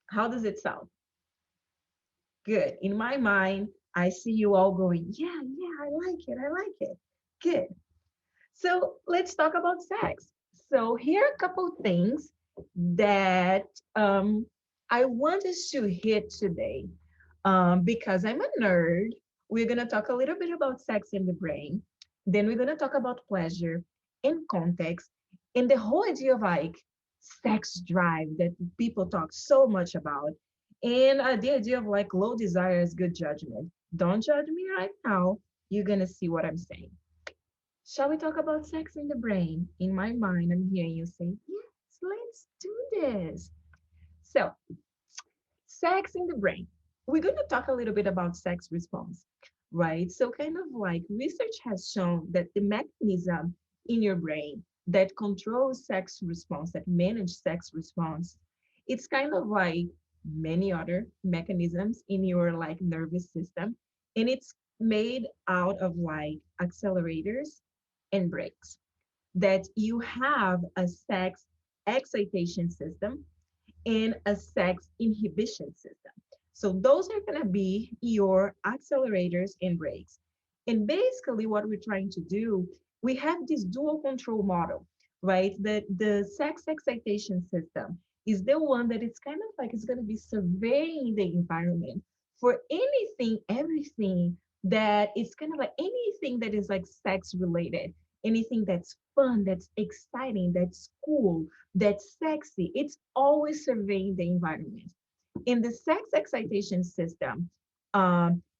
How does it sound? Good. In my mind, I see you all going, yeah, yeah, I like it. I like it. Good. So let's talk about sex. So here are a couple things that I want us to hit today. Because I'm a nerd, we're going to talk a little bit about sex in the brain. Then we're going to talk about pleasure in context and the whole idea of like sex drive that people talk so much about. And the idea of like low desire is good judgment. Don't judge me right now. You're going to see what I'm saying. Shall we talk about sex in the brain? In my mind, I'm hearing you say, yes, let's do this. So, sex in the brain. We're going to talk a little bit about sex response, right? So, kind of like research has shown that the mechanism in your brain that controls sex response, that manage sex response, it's kind of like many other mechanisms in your like nervous system. And it's made out of like accelerators and brakes. That you have a sex excitation system and a sex inhibition system. So those are going to be your accelerators and brakes. And basically what we're trying to do, we have this dual control model, right? That the sex excitation system is the one that it's kind of like it's going to be surveying the environment for anything, everything that is kind of like anything that is like sex related, anything that's fun, that's exciting, that's cool, that's sexy. It's always surveying the environment. In the sex excitation system,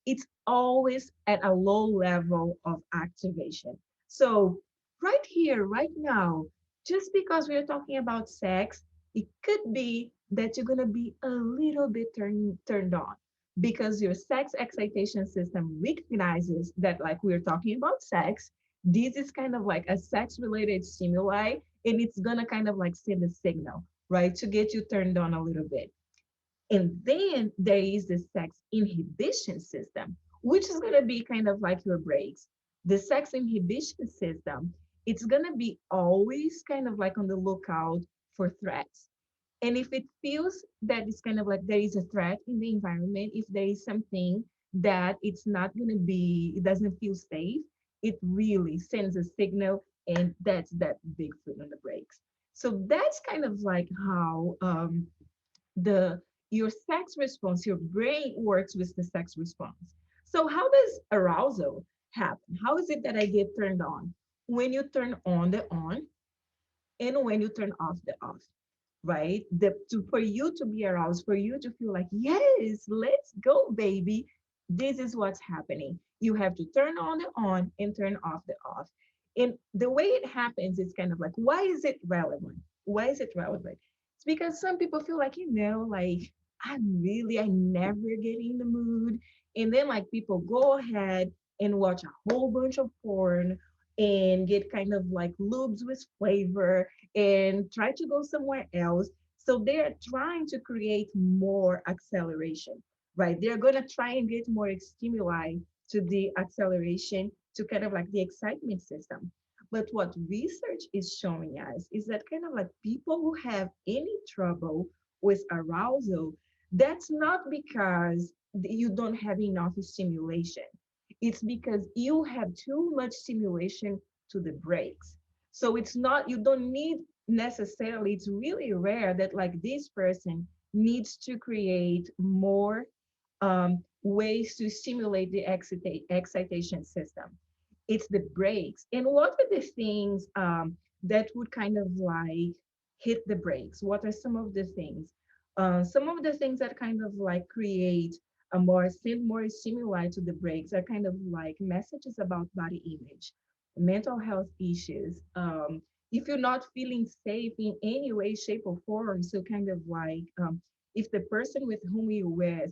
it's always at a low level of activation. So, right here, right now, just because we're talking about sex, it could be that you're going to be a little bit turned on because your sex excitation system recognizes that, like we're talking about sex, this is kind of like a sex related stimuli, and it's going to kind of like send a signal, right, to get you turned on a little bit. And then there is the sex inhibition system, which is going to be kind of like your brakes. The sex inhibition system, it's going to be always kind of like on the lookout for threats. And if it feels that it's kind of like there is a threat in the environment, if there is something that it's not going to be, it doesn't feel safe, it really sends a signal, and that's that big foot on the brakes. So that's kind of like how the your sex response, your brain works with the sex response. So how does arousal happen? How is it that I get turned on? When you turn on the on and when you turn off the off, right? For you to be aroused, for you to feel like, yes, let's go, baby. This is what's happening. You have to turn on the on and turn off the off. And the way it happens is kind of like, why is it relevant? Why is it relevant? It's because some people feel like, like I never get in the mood. And then like people go ahead and watch a whole bunch of porn and get kind of like lubes with flavor and try to go somewhere else. So they're trying to create more acceleration, right? They're going to try and get more stimuli to the acceleration, to kind of like the excitement system. But what research is showing us is that kind of like people who have any trouble with arousal, that's not because you don't have enough stimulation. It's because you have too much stimulation to the brakes. So it's not, you don't need necessarily, it's really rare that like this person needs to create more ways to stimulate the excitation system. It's the brakes. And what are the things that would kind of like hit the brakes? What are some of the things? Some of the things that kind of like create send more stimuli to the brakes are kind of like messages about body image, mental health issues. If you're not feeling safe in any way, shape, or form, so kind of like if the person with whom you're with,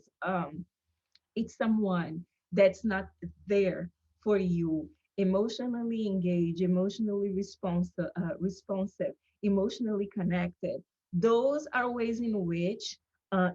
it's someone that's not there for you, emotionally engaged, emotionally responsive, emotionally connected. Those are ways in which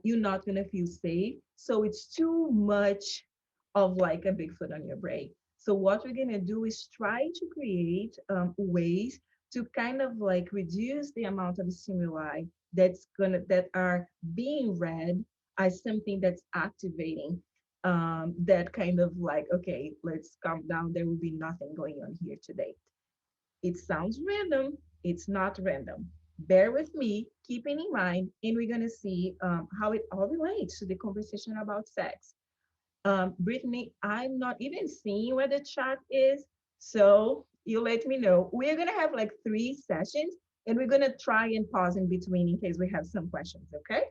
you're not going to feel safe. So it's too much of like a big foot on your brain. So what we're going to do is try to create ways to kind of like reduce the amount of stimuli that are being read as something that's activating that kind of like, okay, let's calm down. There will be nothing going on here today. It sounds random. It's not random. Bear with me, keeping in mind, and we're going to see how it all relates to the conversation about sex. Brittany, I'm not even seeing where the chat is. So you let me know. We're going to have like 3 sessions and we're going to try and pause in between in case we have some questions. Okay.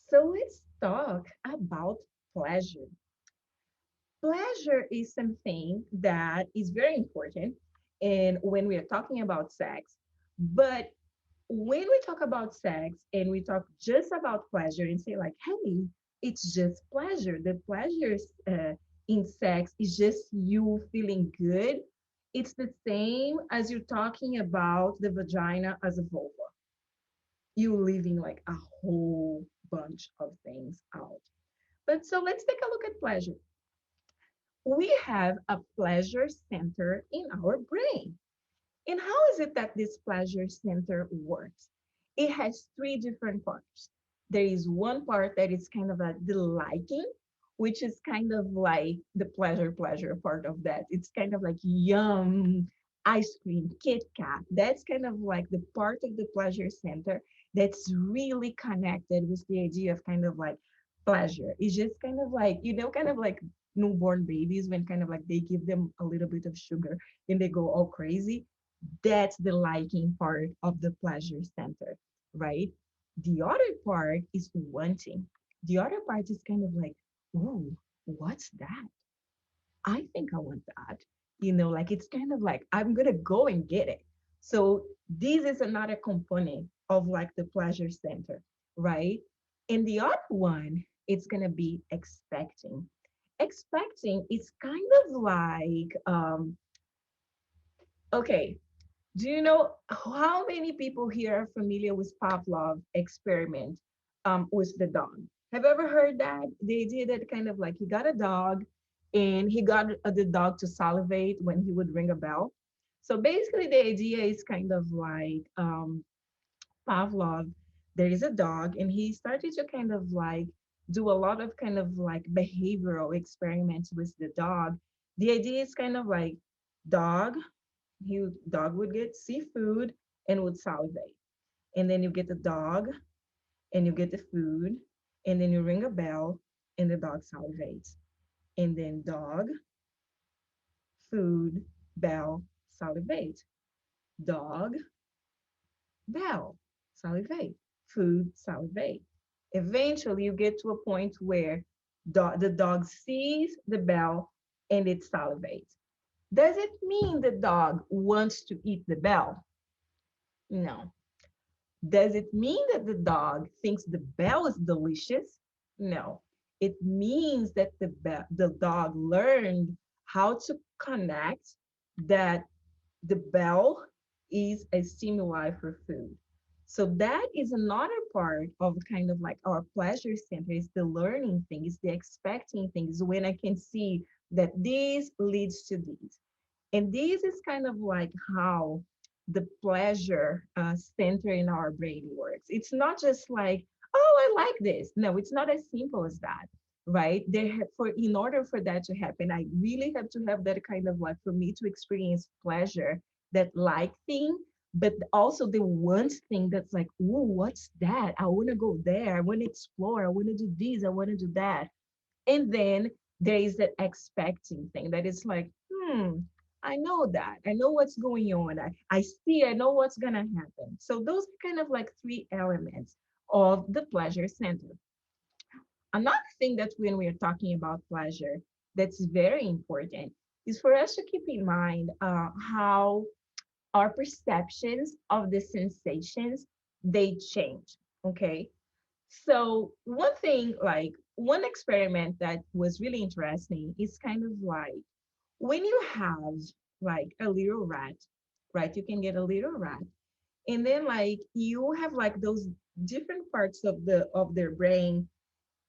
So let's talk about pleasure. Pleasure is something that is very important. And when we are talking about sex, but when we talk about sex and we talk just about pleasure and say like, hey, it's just pleasure. The pleasures in sex is just you feeling good. It's the same as you're talking about the vagina as a vulva. You leaving like a whole bunch of things out. But so let's take a look at pleasure. We have a pleasure center in our brain. And how is it that this pleasure center works? It has 3 different parts. There is one part that is kind of the liking, which is kind of like the pleasure part of that. It's kind of like yum, ice cream, Kit Kat. That's kind of like the part of the pleasure center that's really connected with the idea of kind of like pleasure. It's just kind of like, kind of like newborn babies when kind of like they give them a little bit of sugar and they go all crazy. That's the liking part of the pleasure center, right? The other part is wanting. The other part is kind of like, ooh, what's that? I think I want that. Like it's kind of like, I'm going to go and get it. So this is another component of like the pleasure center, right? And the other one, it's going to be expecting. Expecting is kind of like, okay, do you know how many people here are familiar with Pavlov experiment with the dog? Have you ever heard that? They did it kind of like he got a dog and he got the dog to salivate when he would ring a bell. So basically, the idea is kind of like Pavlov, there is a dog, and he started to kind of like do a lot of kind of like behavioral experiments with the dog. The idea is kind of like dog, dog would get seafood and would salivate. And then you get the dog and you get the food and then you ring a bell and the dog salivates. And then dog, food, bell, salivate. Dog, bell, salivate. Food, salivate. Eventually you get to a point where the dog sees the bell and it salivates. Does it mean the dog wants to eat the bell? No. Does it mean that the dog thinks the bell is delicious? No. It means that the dog learned how to connect that the bell is a stimuli for food. So that is another part of kind of like our pleasure center is the learning thing, is the expecting things when I can see that this leads to this. And this is kind of like how the pleasure center in our brain works. It's not just like, oh, I like this. No, it's not as simple as that, right? In order for that to happen, I really have to have that kind of like for me to experience pleasure, that like thing, but also the want thing that's like, oh, what's that? I want to go there. I want to explore. I want to do this. I want to do that. And then there is that expecting thing that is like, I know that. I know what's going on. I see, I know what's going to happen. So those are kind of like 3 elements of the pleasure center. Another thing that when we are talking about pleasure, that's very important is for us to keep in mind how our perceptions of the sensations, they change. Okay. So one thing, like one experiment that was really interesting is kind of like when you have like a little rat, right? You can get a little rat, and then like you have like those different parts of their brain,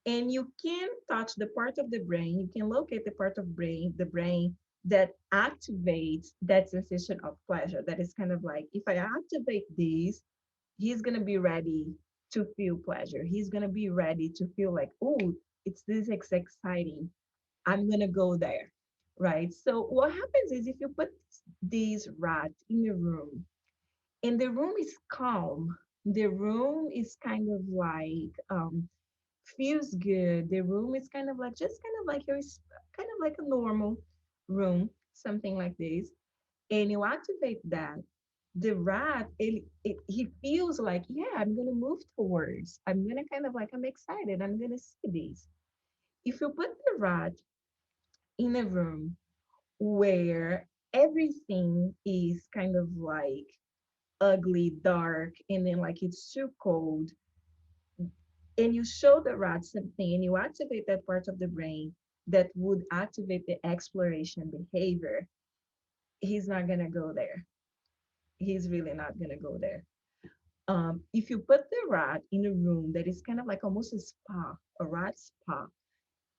and you can touch the part of the brain. You can locate the part of the brain that activates that sensation of pleasure. That is kind of like if I activate this, He's gonna be ready to feel pleasure. He's gonna be ready to feel like, oh, it's exciting. I'm gonna go there, right? So what happens is if you put these rats in a room and the room is calm, the room is kind of like feels good. The room is kind of like just kind of like kind of like a normal room, something like this. And you activate that, the rat, he feels like, yeah, I'm gonna move towards. I'm gonna kind of like I'm excited. I'm gonna see this. If you put the rat in a room where everything is kind of like ugly, dark, and then like it's too cold, and you show the rat something and you activate that part of the brain that would activate the exploration behavior, he's not gonna go there. He's really not gonna go there. If you put the rat in a room that is kind of like almost a spa, a rat spa,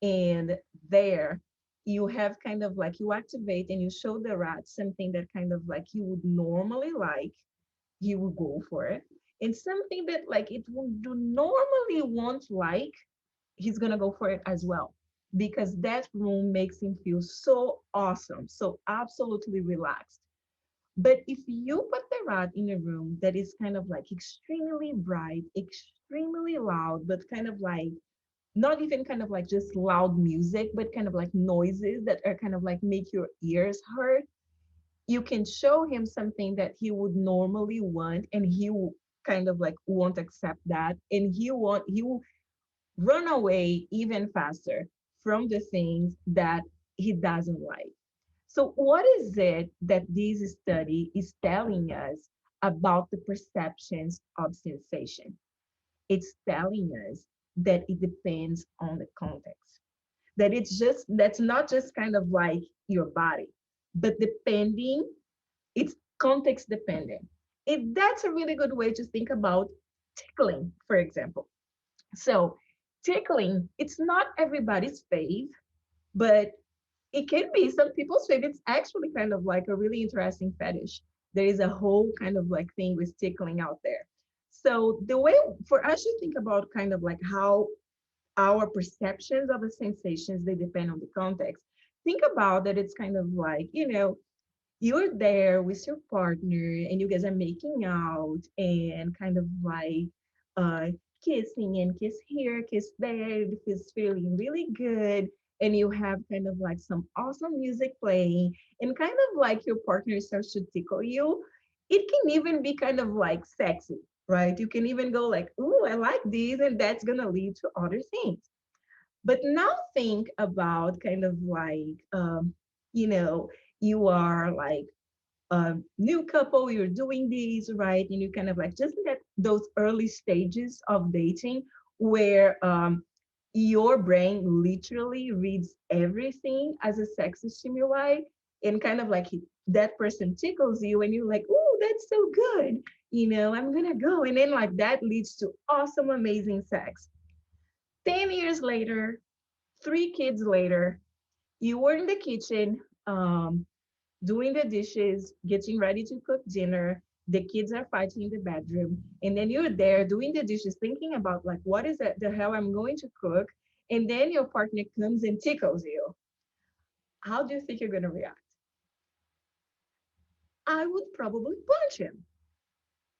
and there you have kind of like you activate and you show the rat something that kind of like he would normally like, he will go for it. And something that like it would do normally won't like, he's gonna go for it as well. Because that room makes him feel so awesome, so absolutely relaxed. But if you put the rat in a room that is kind of like extremely bright, extremely loud, but kind of like not even kind of like just loud music, but kind of like noises that are kind of like make your ears hurt, you can show him something that he would normally want and he will kind of like won't accept that, and he will run away even faster from the things that he doesn't like. So what is it that this study is telling us about the perceptions of sensation? It's telling us that it depends on the context, that that's not just kind of like your body, but depending, it's context dependent. That's a really good way to think about tickling, for example. So tickling, it's not everybody's fave, but it can be some people's fave. It's actually kind of like a really interesting fetish. There is a whole kind of like thing with tickling out there. So the way for us to think about kind of like how our perceptions of the sensations, they depend on the context. Think about that it's kind of like, you're there with your partner and you guys are making out and kind of like uh kissing and kiss here, kiss there, it feels feeling really good, and you have kind of like some awesome music playing and kind of like your partner starts to tickle you. It can even be kind of like sexy, right? You can even go like, "Ooh, I like these," and that's gonna lead to other things. But now think about kind of like you know you are like a new couple, you're doing these, right? And you kind of like just at those early stages of dating where your brain literally reads everything as a sex stimuli, and kind of like that person tickles you and you're like, oh, that's so good. I'm gonna go. And then like that leads to awesome, amazing sex. 10 years later, 3 kids later, you were in the kitchen, doing the dishes, getting ready to cook dinner. The kids are fighting in the bedroom. And then you're there doing the dishes, thinking about like, what is that the hell I'm going to cook? And then your partner comes and tickles you. How do you think you're going to react? I would probably punch him.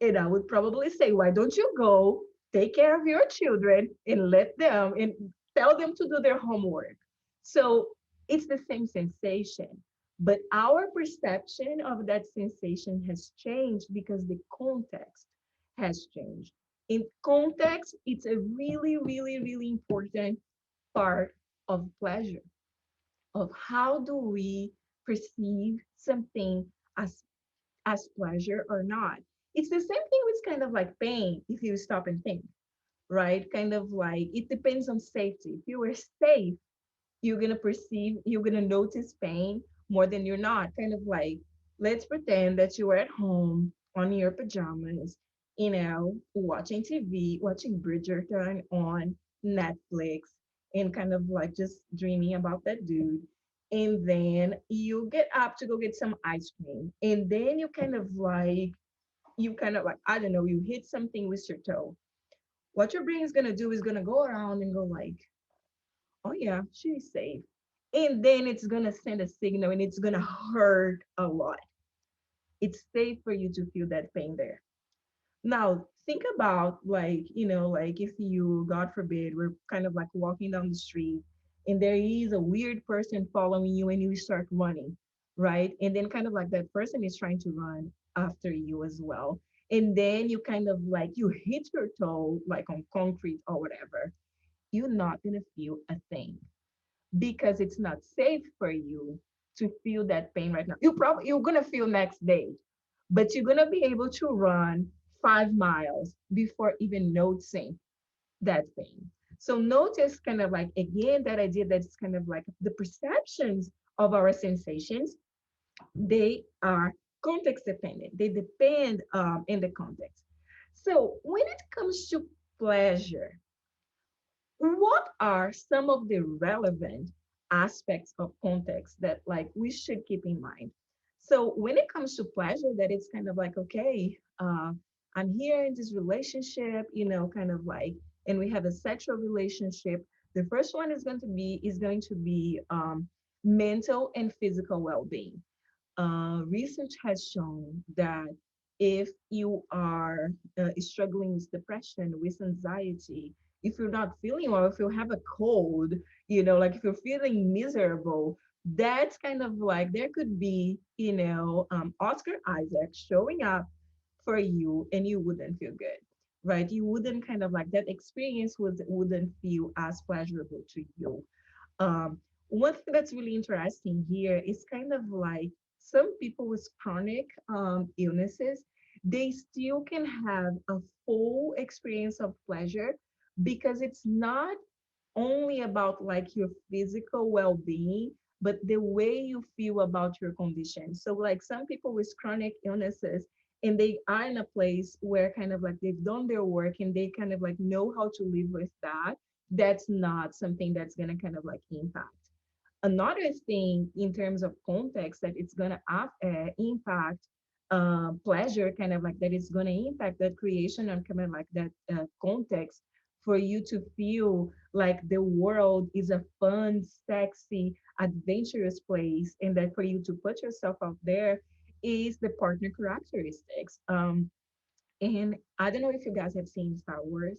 And I would probably say, why don't you go take care of your children and let them and tell them to do their homework? So it's the same sensation, but our perception of that sensation has changed because the context has changed. In context, it's a really, really, really important part of pleasure, of how do we perceive something as pleasure or not. It's the same thing with kind of like pain, if you stop and think, right? Kind of like it depends on safety. If you were safe, you're gonna notice pain more than you're not. Kind of like, let's pretend that you were at home on your pajamas, watching TV, watching Bridgerton on Netflix, and kind of like just dreaming about that dude. And then you get up to go get some ice cream. And then you kind of like you kind of like, I don't know, you hit something with your toe. What your brain is gonna do is gonna go around and go like, oh yeah, she's safe. And then it's gonna send a signal and it's gonna hurt a lot. It's safe for you to feel that pain there. Now, think about like, like if you, God forbid, we're kind of like walking down the street and there is a weird person following you and you start running, right? And then kind of like that person is trying to run after you as well. And then you kind of like you hit your toe like on concrete or whatever. You're not gonna feel a thing because it's not safe for you to feel that pain right now. You're gonna feel next day, but you're gonna be able to run 5 miles before even noticing that pain. So notice kind of like again that idea that it's kind of like the perceptions of our sensations, they are context dependent. They depend in the context. So when it comes to pleasure, what are some of the relevant aspects of context that like we should keep in mind? So when it comes to pleasure, that it's kind of like, okay, I'm here in this relationship, kind of like, and we have a sexual relationship. The first one is going to be mental and physical well-being. Research has shown that if you are struggling with depression, with anxiety, if you're not feeling well, if you have a cold, like if you're feeling miserable, that's kind of like there could be, Oscar Isaac showing up for you and you wouldn't feel good, right? You wouldn't kind of like that experience wouldn't feel as pleasurable to you. One thing that's really interesting here is kind of like some people with chronic illnesses, they still can have a full experience of pleasure because it's not only about like your physical well-being, but the way you feel about your condition. So like some people with chronic illnesses, and they are in a place where kind of like they've done their work and they kind of like know how to live with that. That's not something that's gonna kind of like impact. Another thing in terms of context that it's gonna impact pleasure, kind of like that it's gonna impact that creation and kind of like that context for you to feel like the world is a fun, sexy, adventurous place, and that for you to put yourself out there is the partner characteristics. And I don't know if you guys have seen Star Wars.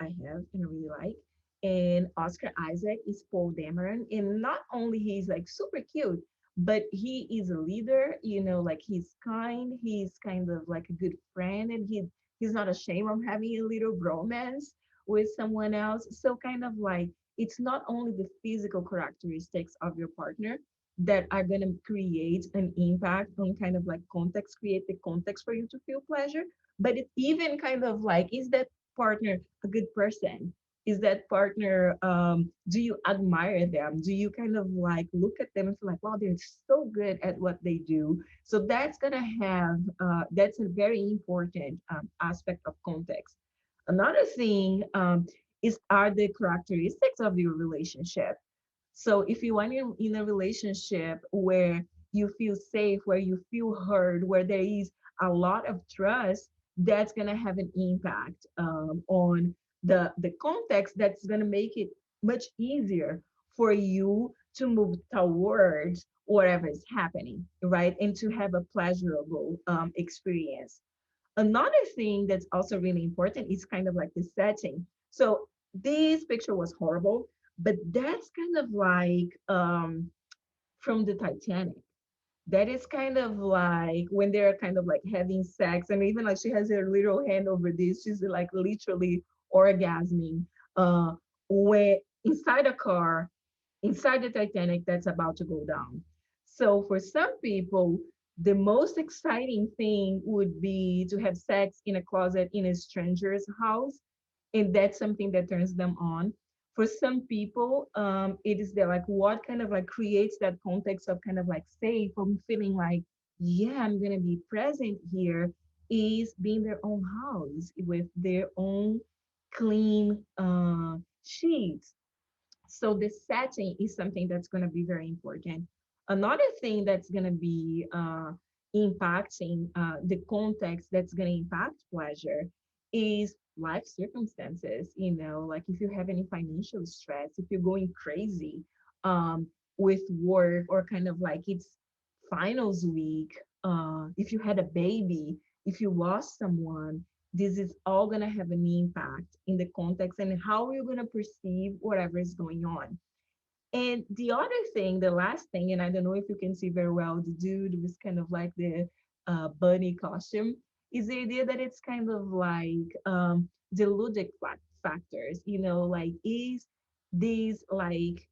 I have and I really like. And Oscar Isaac is Paul Dameron. And not only he's like super cute, but he is a leader, like he's kind, he's kind of like a good friend, and he's not ashamed of having a little romance with someone else. So kind of like it's not only the physical characteristics of your partner that are gonna create an impact on kind of like context, create the context for you to feel pleasure, but it even kind of like, is that partner a good person? Is that partner, do you admire them? Do you kind of like look at them and feel like, wow, they're so good at what they do? So that's gonna have, that's a very important aspect of context. Another thing is are the characteristics of your relationship. So if you are in a relationship where you feel safe, where you feel heard, where there is a lot of trust, that's gonna have an impact on the context. That's gonna make it much easier for you to move towards whatever is happening, right? And to have a pleasurable experience. Another thing that's also really important is kind of like the setting. So this picture was horrible, but that's kind of like from the Titanic. That is kind of like when they're kind of like having sex, and even like she has her little hand over this, she's like literally orgasming. When inside a car, inside the Titanic that's about to go down. So for some people, the most exciting thing would be to have sex in a closet in a stranger's house, and that's something that turns them on. For some people, it is like what kind of like creates that context of kind of like safe from feeling like, yeah, I'm gonna be present here, is being their own house with their own clean sheets. So the setting is something that's going to be very important. Another thing that's going to be impacting the context that's going to impact pleasure is life circumstances. Like if you have any financial stress, if you're going crazy um, with work, or kind of like it's finals week, if you had a baby, if you lost someone, this is all going to have an impact in the context and how you're going to perceive whatever is going on. And the other thing, the last thing, and I don't know if you can see very well, the dude with kind of like the bunny costume, is the idea that it's kind of like the ludic factors, like is these like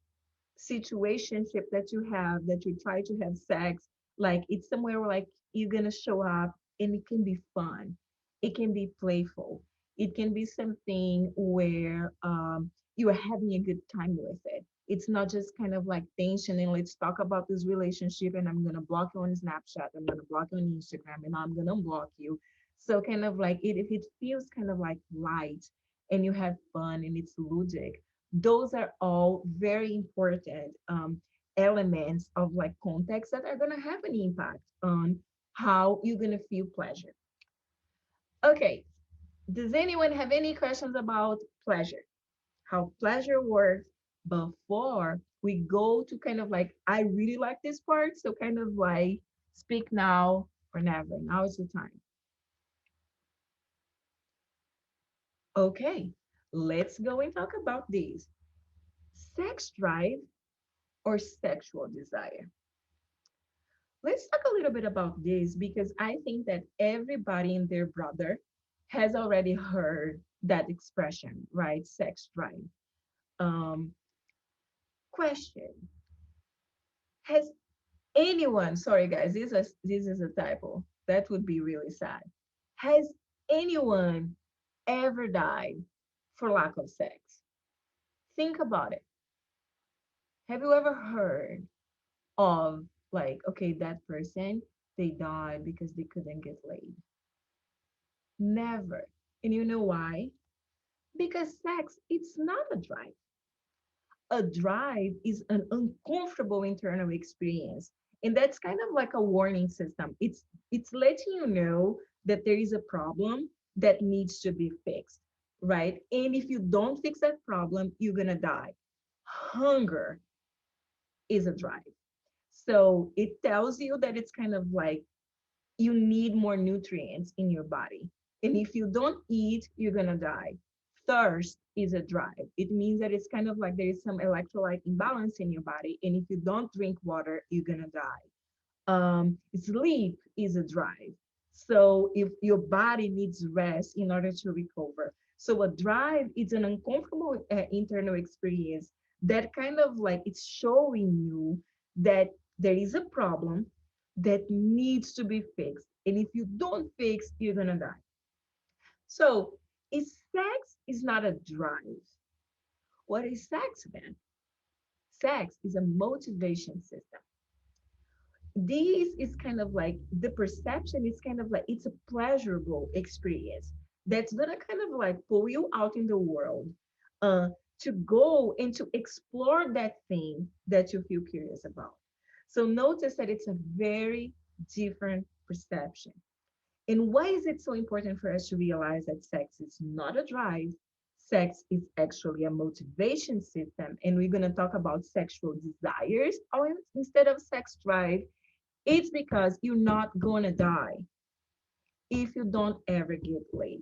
situationship that you have, that you try to have sex, like it's somewhere where like you're gonna show up and it can be fun, it can be playful, it can be something where you are having a good time with it. It's not just kind of like tension and let's talk about this relationship and I'm gonna block you on Snapchat, I'm gonna block you on Instagram, and I'm gonna unblock you. So kind of like if it feels kind of like light and you have fun and it's ludic, those are all very important elements of like context that are going to have an impact on how you're going to feel pleasure. Okay, does anyone have any questions about pleasure, how pleasure works, before we go to kind of like, I really like this part, so kind of like speak now or never, now is the time. Okay, let's go and talk about these: sex drive or sexual desire. Let's talk a little bit about this because I think that everybody and their brother has already heard that expression, right? Sex drive. Um, Question: has anyone? Sorry, guys, this is a typo. That would be really sad. Has anyone ever died for lack of sex? Think about it. Have you ever heard of like, okay, that person, they died because they couldn't get laid? Never. And you know why? Because sex, it's not a drive. A drive is an uncomfortable internal experience. And that's kind of like a warning system. It's letting you know that there is a problem that needs to be fixed, right? And if you don't fix that problem, you're gonna die. Hunger is a drive. So it tells you that it's kind of like you need more nutrients in your body. And if you don't eat, you're going to die. Thirst is a drive. It means that it's kind of like there is some electrolyte imbalance in your body. And if you don't drink water, you're going to die. Sleep is a drive. So if your body needs rest in order to recover. So a drive is an uncomfortable internal experience that kind of like it's showing you that there is a problem that needs to be fixed. And if you don't fix, you're gonna die. So is sex is not a drive. What is sex then? Sex is a motivation system. This is kind of like the perception is kind of like it's a pleasurable experience that's gonna kind of like pull you out in the world uh, to go and to explore that thing that you feel curious about. So notice that it's a very different perception. And why is it so important for us to realize that sex is not a drive? Sex is actually a motivation system. And we're going to talk about sexual desires or instead of sex drive. It's because you're not going to die if you don't ever get laid.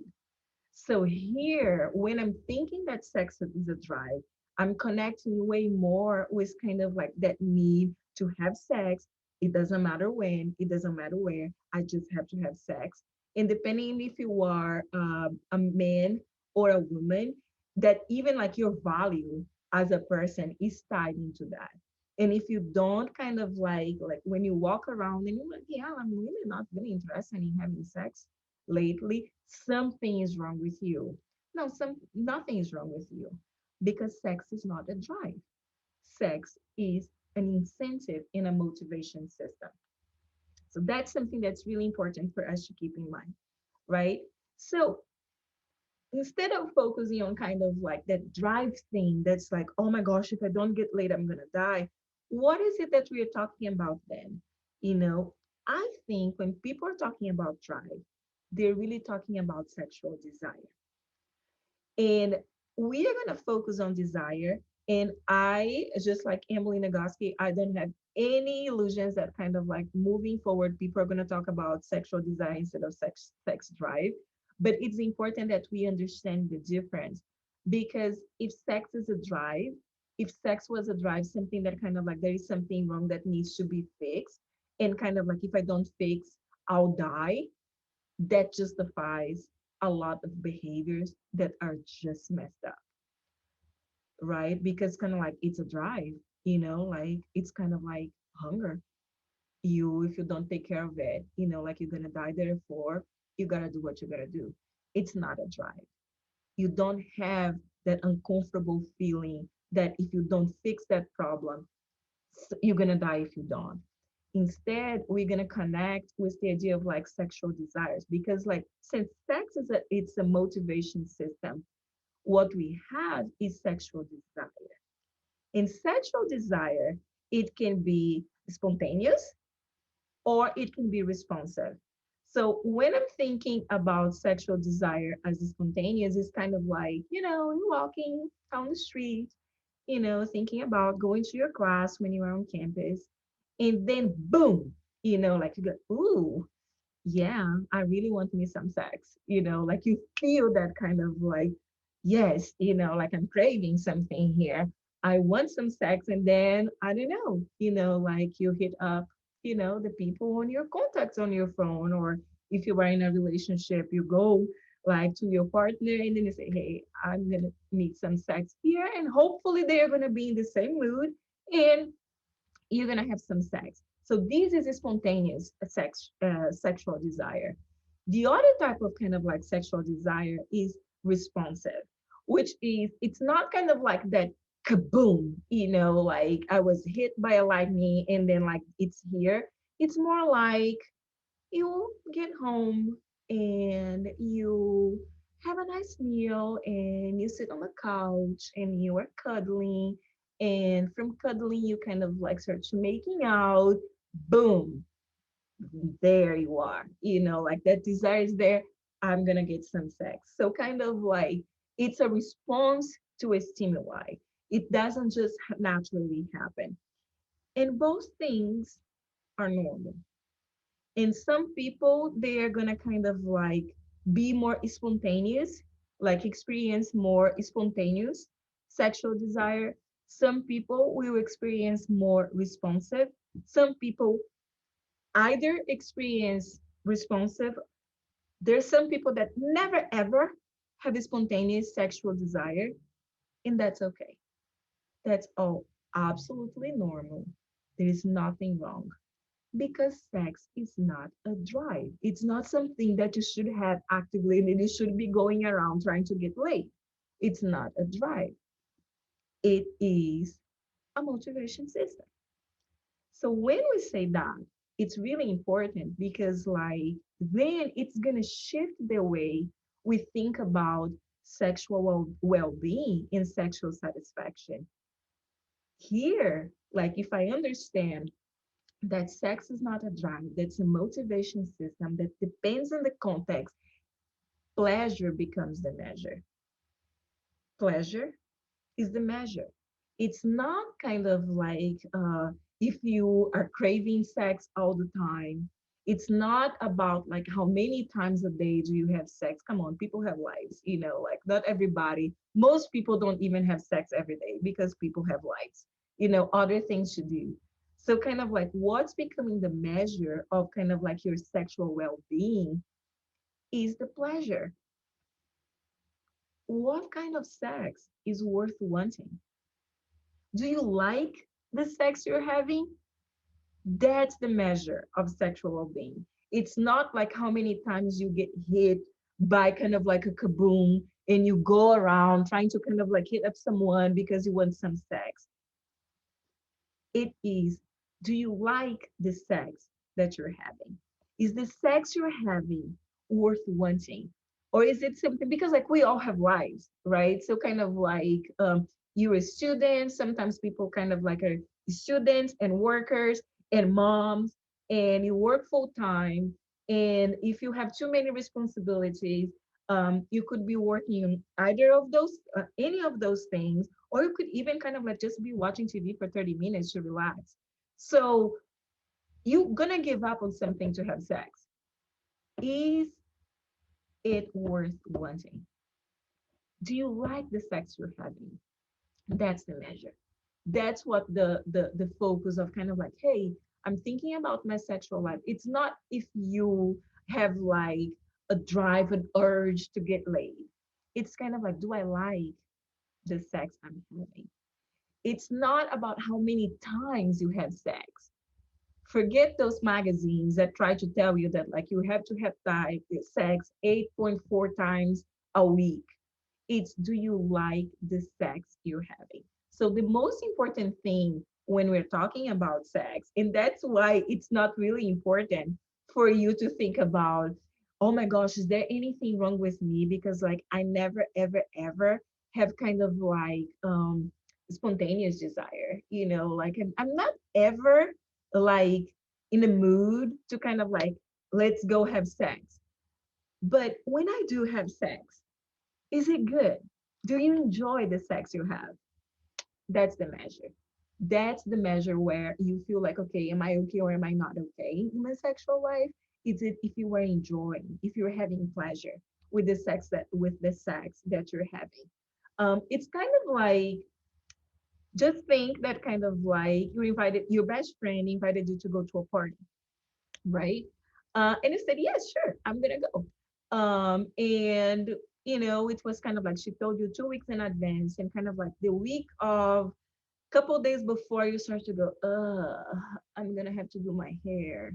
So here, when I'm thinking that sex is a drive, I'm connecting way more with kind of like that need to have sex. It doesn't matter when, it doesn't matter where. I just have to have sex. And depending if you are a man or a woman, that even like your value as a person is tied into that. And if you don't kind of like when you walk around and you're like, yeah, I'm really not really interested in having sex lately, something is wrong with you. No, nothing is wrong with you because sex is not a drive. Sex is an incentive in a motivation system. So that's something that's really important for us to keep in mind, right? So instead of focusing on kind of like that drive thing that's like, oh my gosh, if I don't get laid, I'm gonna die. What is it that we are talking about then? You know, I think when people are talking about drive, they're really talking about sexual desire. And we are going to focus on desire. And I, just like Emily Nagoski, I don't have any illusions that kind of like moving forward, people are going to talk about sexual desire instead of sex drive. But it's important that we understand the difference, because if sex is a drive, if sex was a drive, something that kind of like there is something wrong that needs to be fixed, and kind of like if I don't fix, I'll die, that justifies a lot of behaviors that are just messed up, right? Because kind of like it's a drive, like it's kind of like hunger. If you don't take care of it, like you're gonna die. Therefore, you gotta do what you gotta do. It's not a drive. You don't have that uncomfortable feeling that if you don't fix that problem, you're gonna die if you don't. Instead, we're gonna connect with the idea of like sexual desires, because like since sex is it's a motivation system, what we have is sexual desire. In sexual desire, it can be spontaneous or it can be responsive. So when I'm thinking about sexual desire as spontaneous, it's kind of like, you're walking down the street, thinking about going to your class when you're on campus, and then boom, like you go, ooh, yeah, I really want me some sex, like you feel that kind of like, yes, like I'm craving something here. I want some sex. And then I don't know, like you hit up, the people on your contacts on your phone, or if you are in a relationship, you go like to your partner and then you say, hey, I'm gonna need some sex here. And hopefully they're gonna be in the same mood. And you're gonna have some sex. So this is a spontaneous sexual desire. The other type of kind of like sexual desire is responsive, which is it's not kind of like that kaboom, like I was hit by a lightning and then like it's here. It's more like you get home and you have a nice meal and you sit on the couch and you are cuddling, and from cuddling you kind of like start making out. Boom, there you are, like that desire is there. I'm gonna get some sex. So kind of like it's a response to a stimuli. It doesn't just naturally happen, and both things are normal. And some people, they are gonna kind of like be more spontaneous, like experience more spontaneous sexual desire. Some people will experience more responsive. Some people either experience responsive. There's some people that never ever have a spontaneous sexual desire, and that's okay. That's all absolutely normal. There is nothing wrong, because sex is not a drive. It's not something that you should have actively and you should be going around trying to get laid. It's not a drive. It is a motivation system. So when we say that, it's really important, because like then it's gonna shift the way we think about sexual well-being and sexual satisfaction. Here, like if I understand that sex is not a drive, that's a motivation system that depends on the context, pleasure becomes the measure. Pleasure is the measure. It's not kind of like if you are craving sex all the time. It's not about like how many times a day do you have sex. Come on, people have lives, like not everybody. Most people don't even have sex every day because people have lives, other things to do. So kind of like what's becoming the measure of kind of like your sexual well-being is the pleasure. What kind of sex is worth wanting? Do you like the sex you're having? That's the measure of sexual well-being. It's not like how many times you get hit by kind of like a kaboom and you go around trying to kind of like hit up someone because you want some sex. It is, do you like the sex that you're having? Is the sex you're having worth wanting? Or is it something, because like we all have lives, right? So kind of like you're a student, sometimes people kind of like are students and workers and moms. and you work full time, and if you have too many responsibilities, you could be working on either of those, any of those things, or you could even kind of like just be watching TV for 30 minutes to relax. So you're gonna give up on something to have sex. Is it worth wanting? Do you like the sex you're having? That's the measure. That's what the focus of kind of like, hey, I'm thinking about my sexual life. It's not if you have like a drive, an urge to get laid. It's kind of like, do I like the sex I'm having? It's not about how many times you have sex. Forget those magazines that try to tell you that like you have to have sex 8.4 times a week. It's, do you like the sex you're having? So the most important thing when we're talking about sex, and that's why it's not really important for you to think about, oh my gosh, is there anything wrong with me? Because like I never ever ever have kind of like spontaneous desire, like I'm not ever like in the mood to kind of like, let's go have sex. But when I do have sex, is it good? Do you enjoy the sex you have? That's the measure. That's the measure where you feel like, okay, am I okay or am I not okay in my sexual life? Is it if you were enjoying, if you're having pleasure with the sex that you're having? It's kind of like, just think that kind of like you invited your best friend invited you to go to a party, right? And you said, yes, sure, I'm gonna go. And it was kind of like she told you 2 weeks in advance, and kind of like the week of couple days before you start to go, I'm gonna have to do my hair.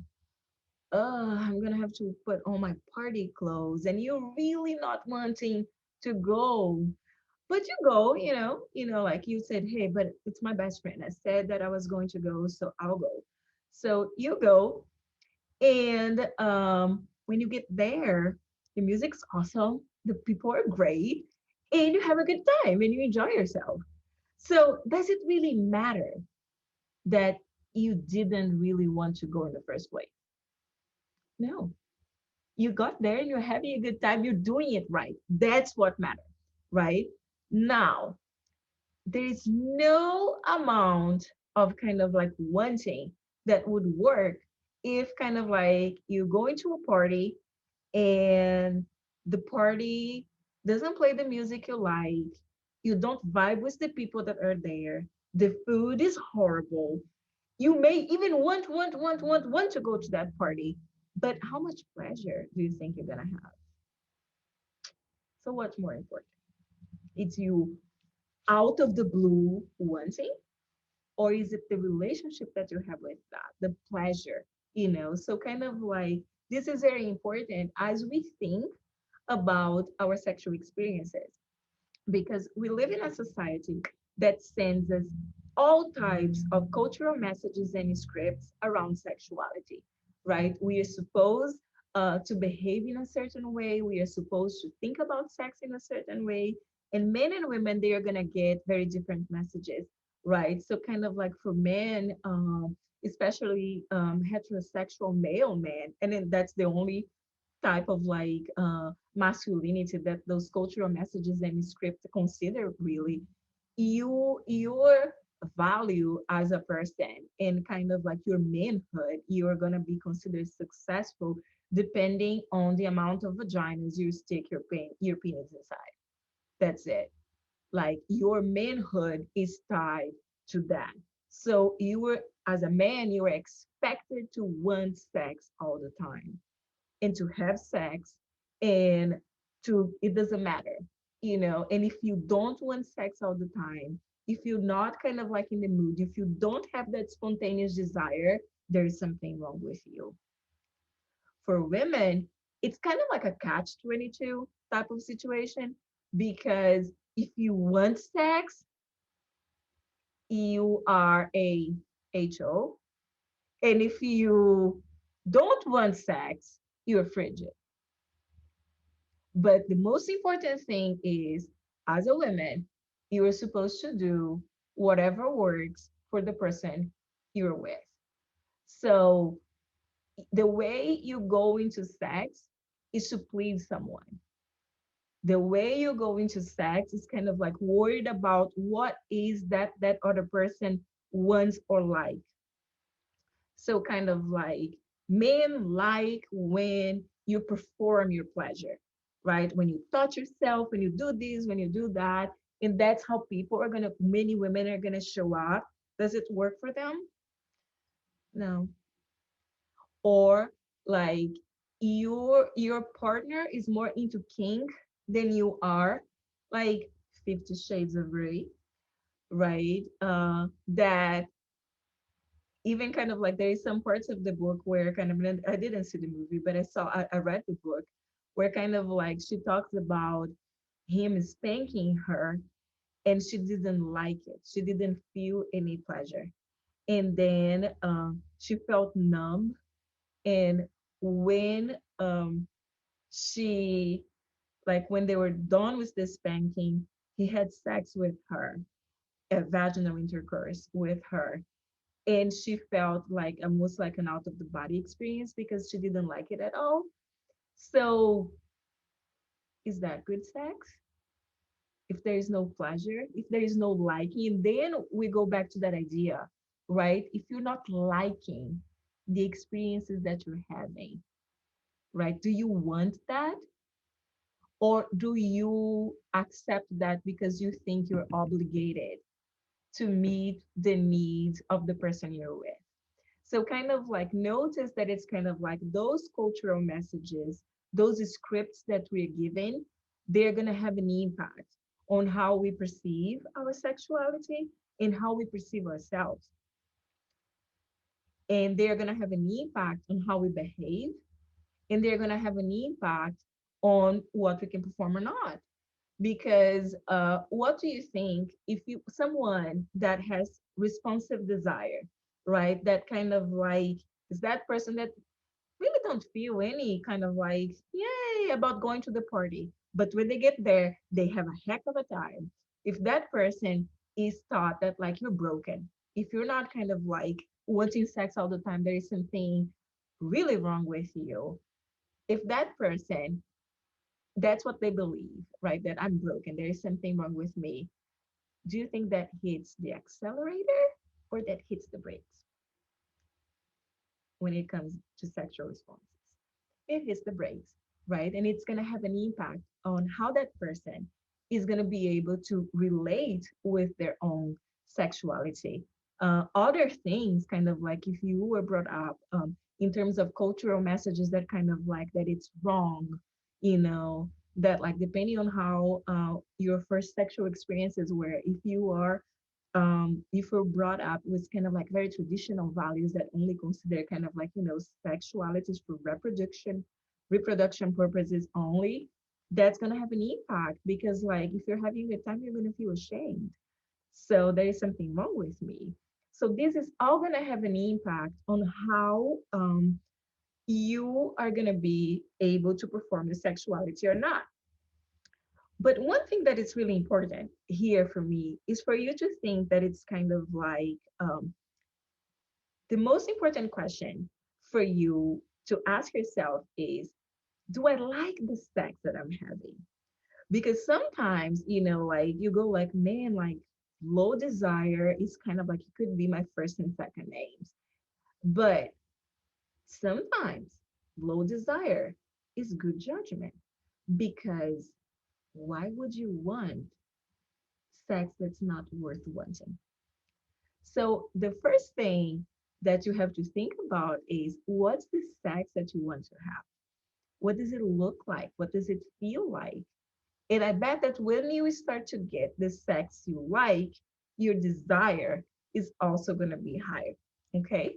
I'm gonna have to put on my party clothes, and you're really not wanting to go. But you go, like you said, hey, but it's my best friend. I said that I was going to go, so I'll go. So you go, and when you get there, the music's awesome, the people are great, and you have a good time and you enjoy yourself. So does it really matter that you didn't really want to go in the first place? No. You got there and you're having a good time, you're doing it right. That's what matters, right? Now, there is no amount of kind of like wanting that would work if kind of like you go into a party and the party doesn't play the music you like, you don't vibe with the people that are there, the food is horrible, you may even want to go to that party, but how much pleasure do you think you're gonna have? So what's more important? It's you out of the blue wanting, or is it the relationship that you have with that, the pleasure? So kind of like this is very important as we think about our sexual experiences, because we live in a society that sends us all types of cultural messages and scripts around sexuality, right? We are supposed to behave in a certain way. We are supposed to think about sex in a certain way. And men and women, they are going to get very different messages, right? So, kind of like for men, especially heterosexual male men, and then that's the only type of like masculinity that those cultural messages and scripts consider really your value as a person and kind of like your manhood, you're going to be considered successful depending on the amount of vaginas you stick your penis inside. That's it. Like your manhood is tied to that. So you were, as a man, you were expected to want sex all the time and to have sex, and to, it doesn't matter, and if you don't want sex all the time, if you're not kind of like in the mood, if you don't have that spontaneous desire, there's something wrong with you. For women, it's kind of like a catch 22 type of situation, because if you want sex, you are a HO, and if you don't want sex, you're frigid. But the most important thing is, as a woman, you are supposed to do whatever works for the person you're with. So The way you go into sex is to please someone. The way you go into sex is kind of like worried about what is that other person wants or like. So kind of like men like when you perform your pleasure, right? When you touch yourself, when you do this, when you do that, and that's how people are gonna, many women are gonna show up. Does it work for them? No. Or like your partner is more into kink than you are, like 50 shades of gray, right? That even kind of like there is some parts of the book where kind of, I didn't see the movie, but I read the book where kind of like she talks about him spanking her and she didn't like it. She didn't feel any pleasure. And then she felt numb. And when she, like when they were done with the spanking, he had sex with her, a vaginal intercourse with her, and she felt like almost like an out of the body experience because she didn't like it at all. So is that good sex if there is no pleasure, if there is no liking? Then we go back to that idea, right? If you're not liking the experiences that you're having, right, do you want that, or do you accept that because you think you're obligated to meet the needs of the person you're with? So kind of like notice that it's kind of like those cultural messages, those scripts that we're given, they're going to have an impact on how we perceive our sexuality and how we perceive ourselves. And they're going to have an impact on how we behave, and they're going to have an impact on what we can perform or not. Because what do you think if you, someone that has responsive desire, right, that kind of like is that person that really don't feel any kind of like yay about going to the party, but when they get there they have a heck of a time. If that person is taught that like you're broken, if you're not kind of like wanting sex all the time, there is something really wrong with you. If that person, that's what they believe, right? That I'm broken, there is something wrong with me. Do you think that hits the accelerator or that hits the brakes when it comes to sexual responses? It hits the brakes, right? And it's going to have an impact on how that person is going to be able to relate with their own sexuality. Other things, kind of like if you were brought up in terms of cultural messages that kind of like that it's wrong, you know, that like depending on how your first sexual experiences were, if you're brought up with kind of like very traditional values that only consider kind of like, you know, sexualities for reproduction purposes only, that's going to have an impact because like if you're having a good time, you're going to feel ashamed. So there is something wrong with me. So this is all going to have an impact on how you are going to be able to perform the sexuality or not. But one thing that is really important here for me is for you to think that it's kind of like the most important question for you to ask yourself is, do I like the sex that I'm having? Because sometimes, you know, like you go like, man, like low desire is kind of like it could be my first and second names. But sometimes low desire is good judgment because why would you want sex that's not worth wanting? So the first thing that you have to think about is what's the sex that you want to have? What does it look like? What does it feel like? And I bet that when you start to get the sex you like, your desire is also going to be higher. Okay.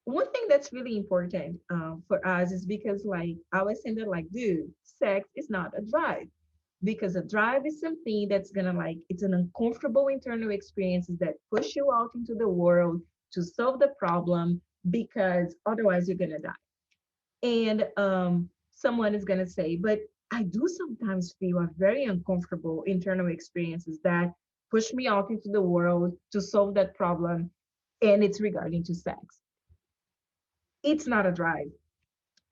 One thing that's really important for us is because, like, I was saying that, like, dude, sex is not a drive because a drive is something that's gonna like it's an uncomfortable internal experiences that push you out into the world to solve the problem because otherwise you're gonna die. And someone is gonna say, but I do sometimes feel a very uncomfortable internal experiences that push me out into the world to solve that problem, and it's regarding to sex. It's not a drive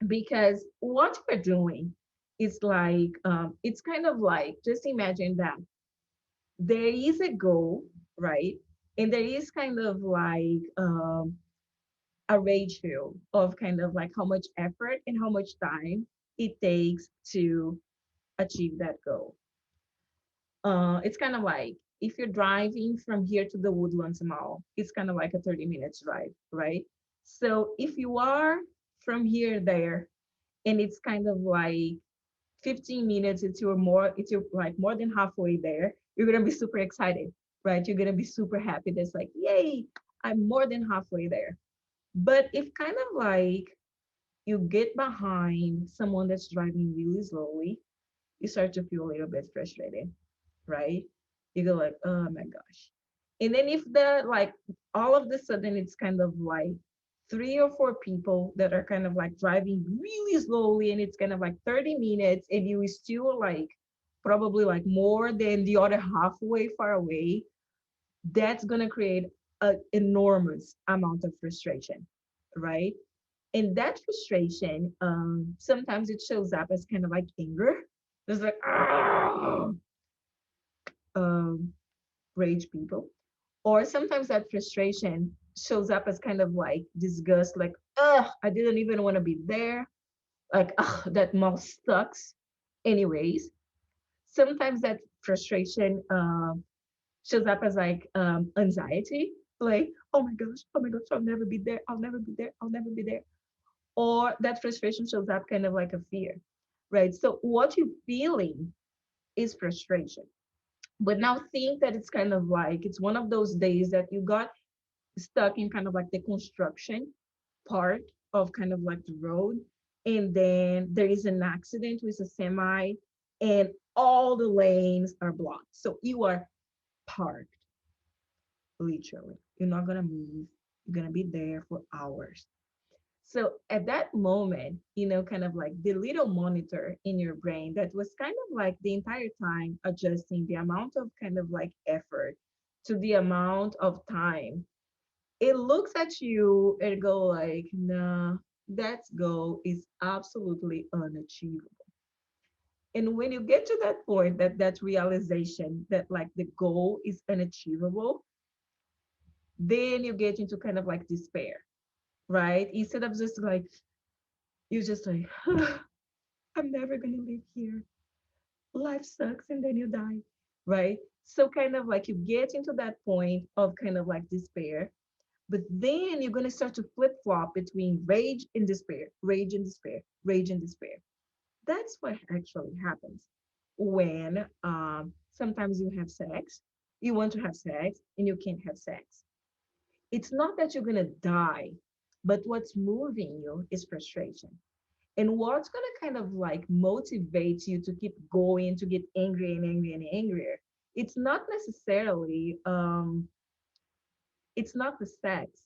because what we're doing is like, it's kind of like, just imagine that there is a goal, right? And there is kind of like, a ratio of kind of like how much effort and how much time it takes to achieve that goal. It's kind of like if you're driving from here to the Woodlands Mall, it's kind of like a 30 minutes drive, right? So if you are from here there, and it's kind of like 15 minutes, it's your like more than halfway there, you're gonna be super excited, right? You're gonna be super happy. That's like, yay, I'm more than halfway there. But if kind of like you get behind someone that's driving really slowly, you start to feel a little bit frustrated, right? You go like, oh my gosh. And then if the like all of the sudden it's kind of like three or four people that are kind of like driving really slowly and it's kind of like 30 minutes and you is still like probably like more than the other halfway far away, that's gonna create an enormous amount of frustration, right? And that frustration, sometimes it shows up as kind of like anger. There's like, "Ah!" um, rage people. Or sometimes that frustration shows up as kind of like disgust, like, ugh, I didn't even want to be there. Like, ugh, that mall sucks. Anyways, sometimes that frustration shows up as like anxiety, like, oh my gosh, I'll never be there. I'll never be there. I'll never be there. Or that frustration shows up kind of like a fear, right? So what you're feeling is frustration. But now think that it's kind of like it's one of those days that you got stuck in kind of like the construction part of kind of like the road. And then there is an accident with a semi, and all the lanes are blocked. So you are parked, literally. You're not going to move. You're going to be there for hours. So at that moment, kind of like the little monitor in your brain that was kind of like the entire time adjusting the amount of kind of like effort to the amount of time, it looks at you and go like, nah, that goal is absolutely unachievable. And when you get to that point, that realization that like the goal is unachievable, then you get into kind of like despair, right? Instead of just like, you're just like, I'm never going to live here. Life sucks, and then you die, right? So, kind of like you get into that point of kind of like despair, but then you're going to start to flip flop between rage and despair, rage and despair, rage and despair. That's what actually happens when sometimes you have sex, you want to have sex, and you can't have sex. It's not that you're going to die, but what's moving you is frustration. And what's going to kind of like motivate you to keep going, to get angry and angry and angrier, it's not necessarily it's not the sex.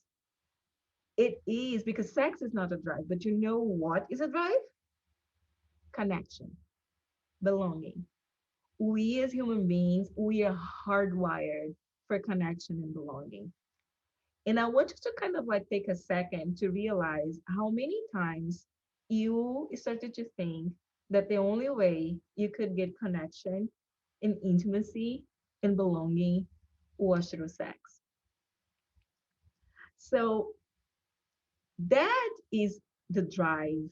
It is because sex is not a drive, but you know what is a drive? Connection, belonging. We as human beings, we are hardwired for connection and belonging. And I want you to kind of like take a second to realize how many times you started to think that the only way you could get connection and intimacy and belonging was through sex. So that is the drive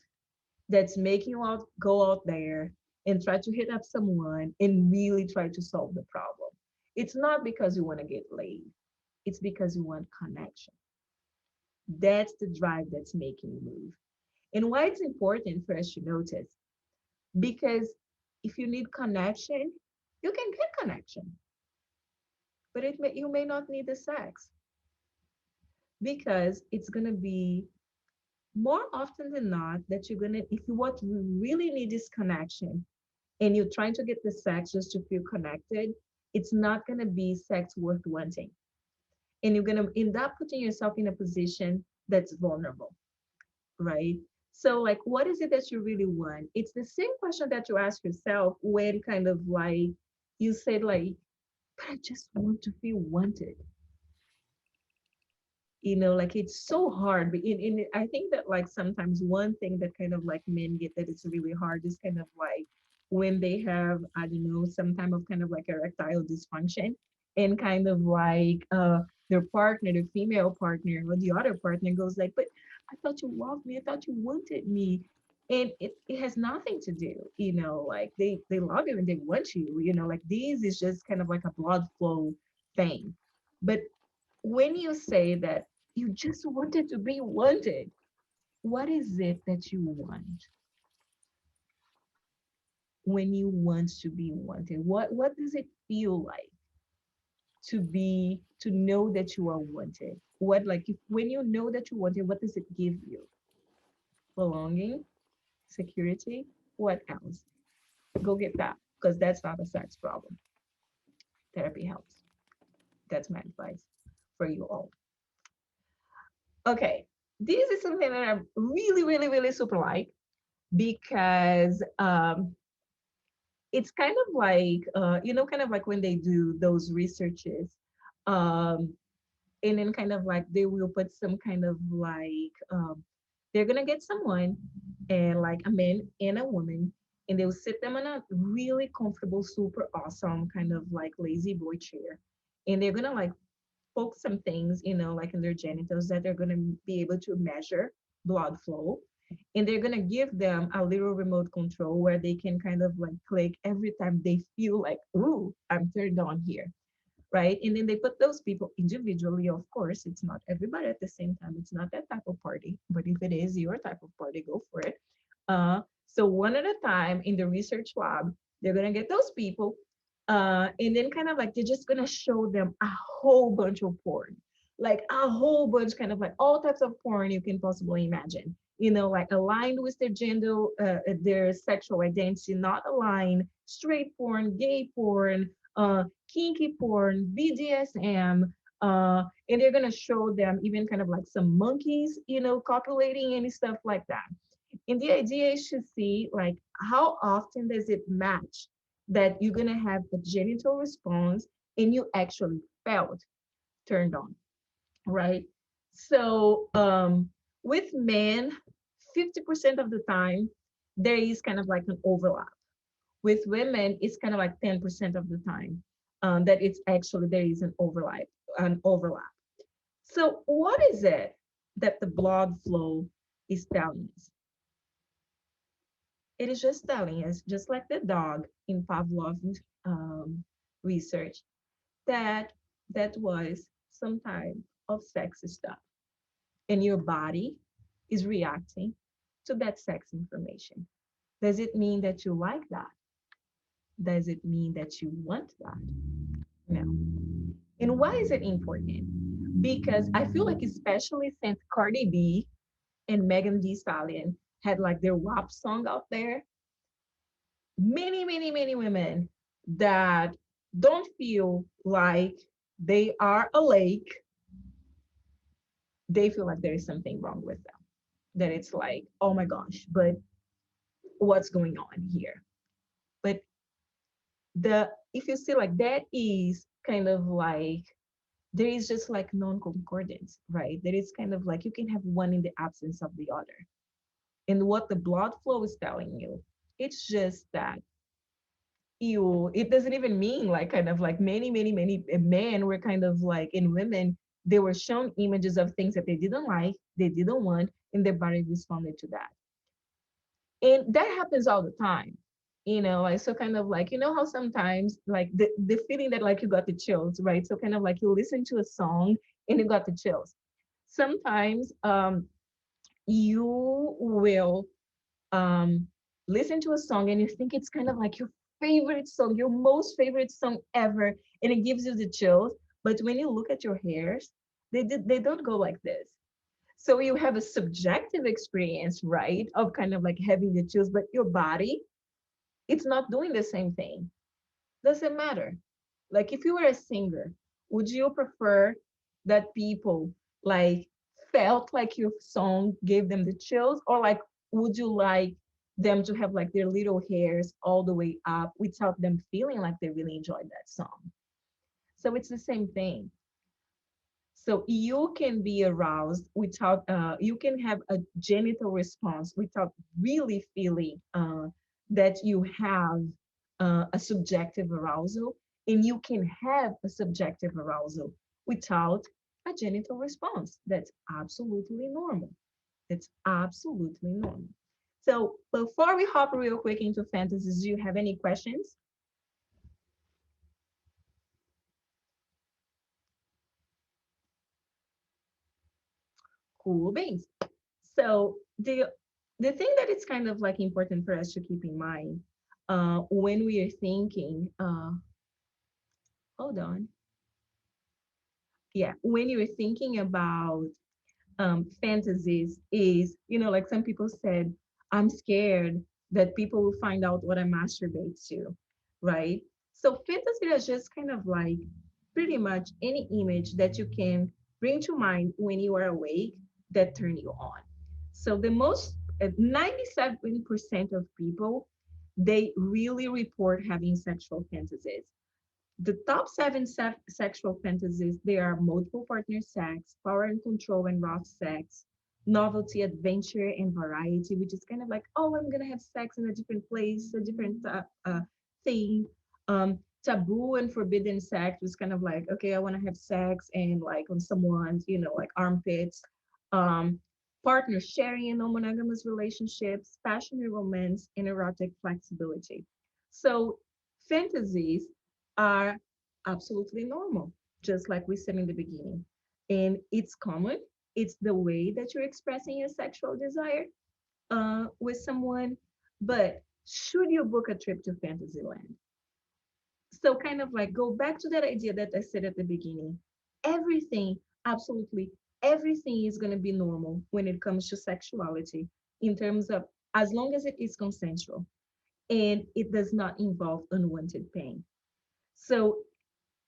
that's making you go out there and try to hit up someone and really try to solve the problem. It's not because you want to get laid. It's because you want connection. That's the drive that's making you move. And why it's important for us to notice, because if you need connection, you can get connection, but you may not need the sex because it's going to be more often than not that you're going to, if you what you really need is connection and you're trying to get the sex just to feel connected, it's not going to be sex worth wanting. And you're going to end up putting yourself in a position that's vulnerable, right? So, like, what is it that you really want? It's the same question that you ask yourself when kind of like you said, like, but I just want to feel wanted. Like it's so hard. But I think that like sometimes one thing that kind of like men get that it's really hard is kind of like when they have, I don't know, some type of kind of like erectile dysfunction, and kind of like their partner, the female partner or the other partner goes like, but I thought you loved me, I thought you wanted me. And it has nothing to do, like they love you and they want you, like this is just kind of like a blood flow thing. But when you say that you just wanted to be wanted, what is it that you want when you want to be wanted? What does it feel like to know that you are wanted? What, like, if, when you know that you're wanted, what does it give you? Belonging, security, what else? Go get that, because that's not a sex problem. Therapy helps. That's my advice for you all. Okay, this is something that I really, really, really super like, because it's kind of like kind of like when they do those researches, um, and then kind of like they will put some kind of like they're gonna get someone, and like a man and a woman, and they'll sit them in a really comfortable, super awesome kind of like lazy boy chair, and they're gonna like poke some things, like in their genitals, that they're gonna be able to measure blood flow, and they're going to give them a little remote control where they can kind of like click every time they feel like, ooh, I'm turned on here, right? And then they put those people individually. Of course, it's not everybody at the same time. It's not that type of party, but if it is your type of party, go for it. So one at a time in the research lab, they're going to get those people, and then kind of like they're just going to show them a whole bunch of porn, like a whole bunch, kind of like all types of porn you can possibly imagine, like aligned with their gender, their sexual identity, not aligned, straight porn, gay porn, kinky porn, BDSM, and they're gonna show them even kind of like some monkeys, copulating and stuff like that. And the idea is to see like how often does it match that you're gonna have a genital response and you actually felt turned on, right? So with men, 50% of the time there is kind of like an overlap. With women, it's kind of like 10% of the time that it's actually there is an overlap. So what is it that the blood flow is telling us? It is just telling us, just like the dog in Pavlov's research, that that was some type of sex stuff, and your body is reacting to that sex information. Does it mean that you like that? Does it mean that you want that? No. And why is it important? Because I feel like, especially since Cardi B and Megan Thee Stallion had like their WAP song out there, many, many, many women that don't feel like they are a lake, they feel like there is something wrong with them. That it's like, oh my gosh, but what's going on here? But the if you see like that is kind of like there is just like non-concordance, right? There is kind of like you can have one in the absence of the other. And what the blood flow is telling you, it's just that it doesn't even mean like kind of like many, many, many men were kind of like in women, they were shown images of things that they didn't like, they didn't want, and their body responded to that. And that happens all the time, like so kind of like how sometimes like the feeling that like you got the chills, right? So kind of like you listen to a song and you got the chills. Sometimes you will um listen to a song and you think it's kind of like your favorite song, your most favorite song ever, and it gives you the chills. But when you look at your hairs, they don't go like this. So you have a subjective experience, right, of kind of like having the chills, but your body, it's not doing the same thing. Doesn't matter. Like if you were a singer, would you prefer that people like felt like your song gave them the chills, or like would you like them to have like their little hairs all the way up without them feeling like they really enjoyed that song? So it's the same thing. So you can be aroused without, you can have a genital response without really feeling that you have a subjective arousal, and you can have a subjective arousal without a genital response. That's absolutely normal. It's absolutely normal. So before we hop real quick into fantasies, do you have any questions? Cool beans. So the thing that it's kind of like important for us to keep in mind when we are thinking, hold on, yeah, when you're thinking about fantasies is, like some people said, I'm scared that people will find out what I masturbate to, right? So fantasy is just kind of like pretty much any image that you can bring to mind when you are awake that turn you on. So the most 97% of people, they really report having sexual fantasies. The top seven sexual fantasies, they are multiple partner sex, power and control and rough sex, novelty, adventure, and variety, which is kind of like, oh, I'm gonna have sex in a different place, a different thing. Taboo and forbidden sex was kind of like, okay, I want to have sex and like on someone's, like armpits. Um, Partner sharing in non-monogamous relationships, passionate romance, and erotic flexibility. So fantasies are absolutely normal, just like we said in the beginning. And it's common. It's the way that you're expressing your sexual desire with someone. But should you book a trip to Fantasyland? So, kind of like go back to that idea that I said at the beginning. Everything, absolutely everything is going to be normal when it comes to sexuality, in terms of as long as it is consensual and it does not involve unwanted pain. So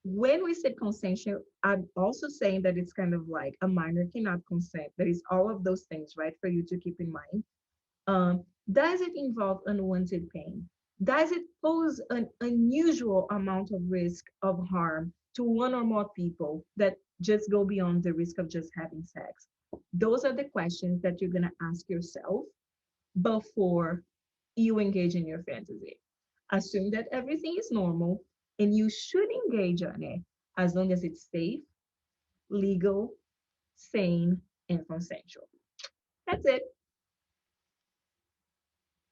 when we say consensual, I'm also saying that it's kind of like a minor cannot consent. There is all of those things, right, for you to keep in mind. Does it involve unwanted pain? Does it pose an unusual amount of risk of harm to one or more people that just go beyond the risk of just having sex? Those are the questions that you're going to ask yourself before you engage in your fantasy. Assume that everything is normal and you should engage on it as long as it's safe, legal, sane, and consensual. That's it.